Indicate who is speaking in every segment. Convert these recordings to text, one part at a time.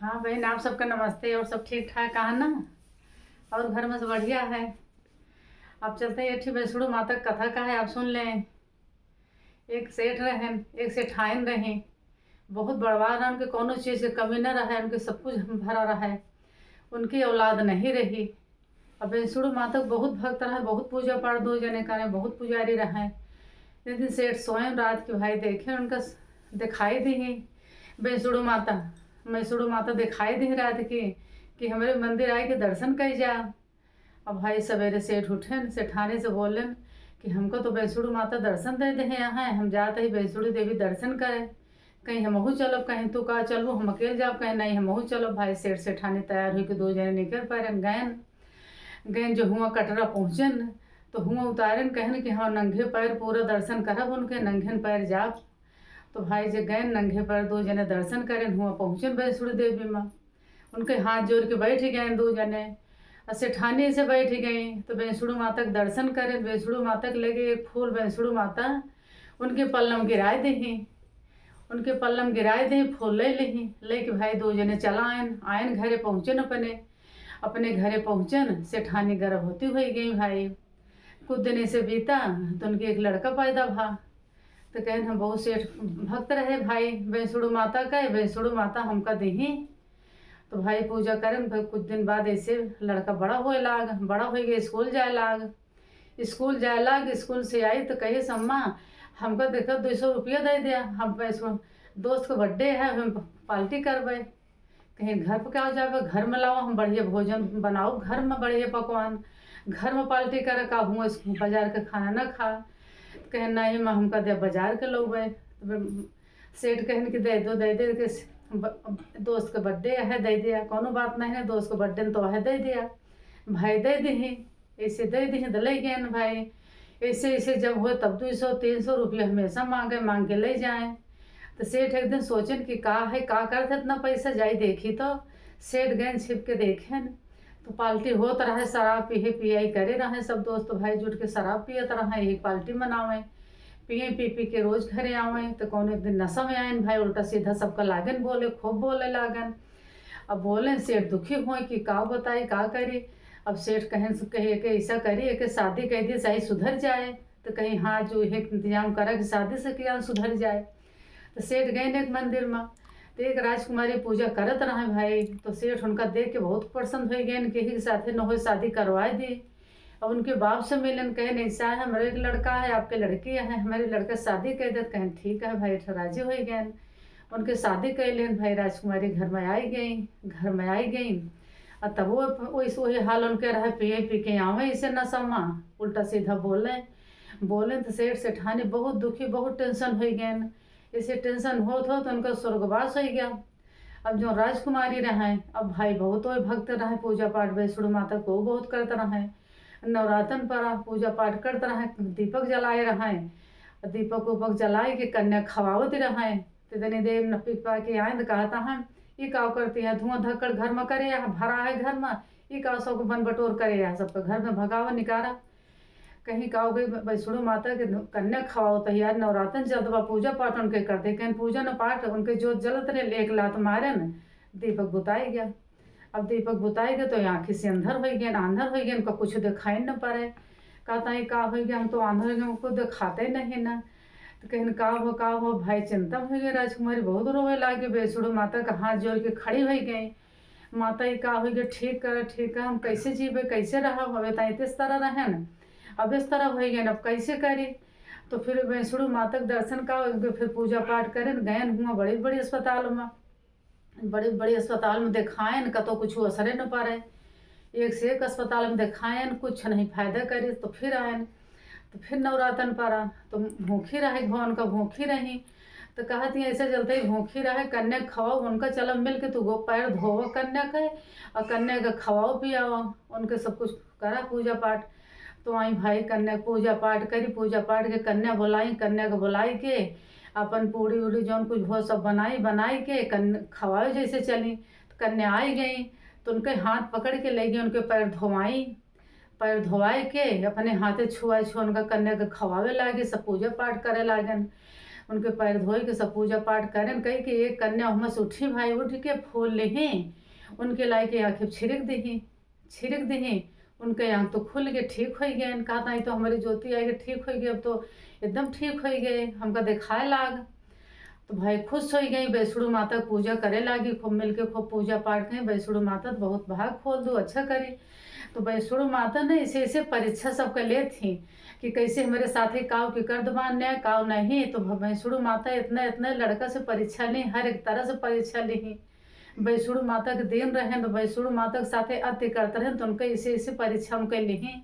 Speaker 1: हाँ बहन, आप सबका नमस्ते। और सब ठीक ठाक है ना? और घर में सब बढ़िया है। अब चलते हैं अच्छी वैष्णो माता कथा का है, आप सुन लें। एक सेठ रहें, एक सेठाइन रही। बहुत बड़वा रहा, उनके कोनो चीज़ की कमी न रहे, उनके सब कुछ भरा रहे। उनकी औलाद नहीं रही। अब वैष्णो माता को बहुत भक्त रहे, बहुत पूजा पाठ दो जने करें, बहुत पुजारी रहे। एक दिन सेठ स्वयं रात के भाई देखे, उनका दिखाई दी वैष्णो माता दिखाई दी रात की कि हमारे मंदिर आए के दर्शन कर जा। अब भाई सवेरे सेठ उठे, सेठानी से बोलन कि हमको तो वैष्णो माता दर्शन दे दे यहाँ, हम जाते ही वैष्णो देवी दर्शन करें। कहीं हमहू चलो, कहीं तू कहा चलो हम अकेले जाओ, कहीं नहीं हमहू चलो। भाई सेठ सेठानी तैयार हुई कि दो जने निकल पैरन गए जो हुआ कटरा पहुँचन तो हुआ उतारन, कहन कि हाँ नंगे पैर पूरा दर्शन करब, उनके नंगे पैर जाप। तो भाई जे गए नंगे पैर दो जने दर्शन करें, हुआ पहुँचन वैष्णो देवी में। उनके हाथ जोड़ के बैठ गए दो जने, और सेठानी से बैठ गई। तो वैष्णो माता के दर्शन करें, वैष्णो माता के लगे एक फूल वैष्णो माता उनके पल्लम गिराए दी, फूल ले ली। ले के भाई दो जने चला आयन घरे पहुँचन, अपने घरे पहुँचन। सेठानी गर्भवती हो गई भाई। कुछ दिन ऐसे बीता तो उनके एक लड़का पैदा भा। तो कहन हम बहुत सेठ भक्त रहे भाई वैष्णो माता का, वैष्णो माता हमका देही। तो भाई पूजा करें। भाई कुछ दिन बाद ऐसे लड़का बड़ा हो गया, स्कूल जाए लाग। स्कूल से आई तो कहे सम्मा हमको देखो 200 रुपया दे दिया, हम वैष्णो दोस्त का बर्थडे है, हम पार्टी करबे। कहीं घर पर क्या जाए, घर में लाओ, हम बढ़िया भोजन बनाओ, घर में बढ़िया पकवान, घर में पार्टी करे का हूँ, बाजार का खाना ना खा। कहे नहीं माँ हमका दे बाजार के लोग। तो सेठ कहन कि दे दो के दोस्त का बर्थडे है, दे दिया। कोनो बात नहीं है, दोस्त का बर्थडे तो है, दे दिया। भाई दे दी, ऐसे दे दी तो ले गए भाई। ऐसे जब हो तब 200-300 रुपया हमेशा मांग के ले जाए। तो सेठ एक दिन सोचन कि का करते इतना पैसा, जाई देखी तो सेठ गए छिप के देखें तो पार्टी होत रहे, शराब पियाई करे रहे सब दोस्त भाई जुट के शराब पियत रहे, एक पार्टी मनावे, पी के रोज घरे आवे। तो कौन एक दिन नशा में आयन भाई, उल्टा सीधा सबका लागन बोले, खूब बोले लागन। अब बोले सेठ दुखी हुए कि का बताई का करी। अब सेठ कहे कि ऐसा करिए कि शादी कह दी सही सुधर जाए। तो कहीं हाँ जो है इंतजाम करा कि शादी से क्या सुधर जाए। तो सेठ गए एक मंदिर में, तो एक राजकुमारी पूजा करत रहे भाई। तो सेठ उनका देख के बहुत पसंद हो गए, कि ही साथे न हो शादी करवा दी। अब उनके बाप से मिलन, कहे ऐसा है हमारे एक लड़का है, आपके लड़की है, हमारे लड़का शादी कह दे। कहें ठीक है भाई, राजी हो गए। उनके शादी कर लेन भाई। राजकुमारी घर में आई गई। और तब वो वही हाल उनके रहे, पी के आवे इसे नशा, उल्टा सीधा बोले। तो सेठ सेठानी बहुत दुखी, बहुत टेंशन हो गए। इसे टेंशन हो तो उनका स्वर्गवास हो गया। अब जो राजकुमारी रहे, अब भाई बहुत भक्त रहे, पूजा पाठ वैष्णो माता को बहुत करते रहे। नवरातन पर पूजा पाठ करते रहे, दीपक जलाए रहे, दीपक उपक जलाए के कन्या खवावत रहे। तो तनी देर न पी पा के आए तो कहता हम ये काव करती है, धुआं धक्कड़ घर में करे भरा है घर में, ये काव सब बन बटोर करे सबके घर में भगावा निकारा। कहीं काव गई वैष्णो माता के कन्या खवाओ तैयार, नवरातन जल्दवा पूजा पाठ उनके करते। कहीं पूजा न पाठ उनके जोत जलत रहे, एक लात मारे न दीपक बुताई गया। अब दीपक बुताई गए तो आँखी से आंधर हो गए, उनका कुछ दिखाई न पड़े। कहता है का हो गया, हम तो आंधर हो गए, उनको दिखाते नहीं ना। तो कहीं का हो भाई, चिंता हो गई। राजकुमारी बहुत रोवे लागे, वैष्णो माता का हाथ जोड़ के खड़ी हो गई। माता ही का हो गया, ठीक है, हम कैसे जीवे, कैसे रह, हमें तो इस तरह रहे न, अब इस तरह हो गए, अब कैसे करी। तो फिर वैष्णो माता के दर्शन का फिर पूजा पाठ करें गए हुआ बड़ी अस्पताल में दिखाएन, कतो कुछ असरे न पारे। एक से एक अस्पताल में दिखाएन, कुछ नहीं फायदा करे। तो फिर आयन, तो फिर नवरातन पड़ा तो भूखी रहे, भवन का भूखी रही। तो कहती ऐसे चलते ही भूखी रहे, कन्या खवाओ उनका चलो मिल के, तू गो पैर धोवो कन्या के, और कन्या का खवाओ पियाओ, उनके सब कुछ करा पूजा पाठ। तो आई भाई कन्या पूजा पाठ करी, पूजा पाठ के कन्या को बुलाई के अपन पूरी उड़ी जौन कुछ भोज सब बनाई के कन्या खवाए जैसे चली। तो कन्या आई गई तो उनके हाथ पकड़ के ले गई, उनके पैर धोवाए के अपने हाथे छुआ उनका कन्या के खवावे लागे, सब पूजा पाठ करे लागन। उनके पैर धोए के सब पूजा पाठ करें। कही कि एक कन्या हमस उठी भाई, उठ के फूल लें उनके लाई के आँखें छिड़क दही उनके आँख तो खुल गए, ठीक हो गए। कहा था तो हमारी ज्योति आई ठीक हो गई, अब तो एकदम ठीक हो गए, हमका दिखाए लाग। तो भाई खुश हो गई, वैष्णो माता पूजा करे लागी, खूब मिलके खूब पूजा पाठ करें। वैष्णो माता तो बहुत भाग खोल दो, अच्छा करे। तो वैष्णो माता ने ऐसे परीक्षा सबका ले थी कि कैसे हमारे साथी काव की कर दबान्य काव नहीं। तो वैष्णो माता इतना लड़का से परीक्षा ली, हर एक तरह से परीक्षा ली। वैष्णो माता के दिन रहे तो वैष्णो माता के साथे अति करते रहे, तो उनके ऐसे परीक्षा उनके ली।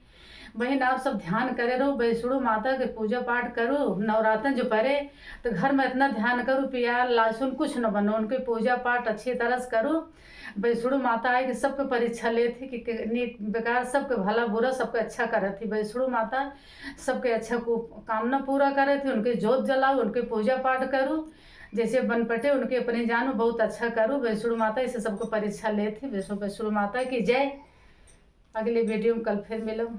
Speaker 1: बहन आप सब ध्यान करे रहो, वैष्णो माता के पूजा पाठ करो। नवरात्र जो पड़े तो घर में इतना ध्यान करो, प्याज लहसुन कुछ न बनो, उनके पूजा पाठ अच्छी तरह से करो। वैष्णो माता आए कि सबके परीक्षा ले थी कि नीक बेकार सबके भला बुरा सबके अच्छा करे थी। वैष्णो माता सबके अच्छा को कामना पूरा करे थी। उनके जोत जलाओ, उनके पूजा पाठ करो, जैसे बन पटे उनके अपने जानो बहुत अच्छा करो। वैष्णो माता इसे सबको परीक्षा ले थी। वैष्णो माता की जय। अगले वीडियो में कल फिर मिलो।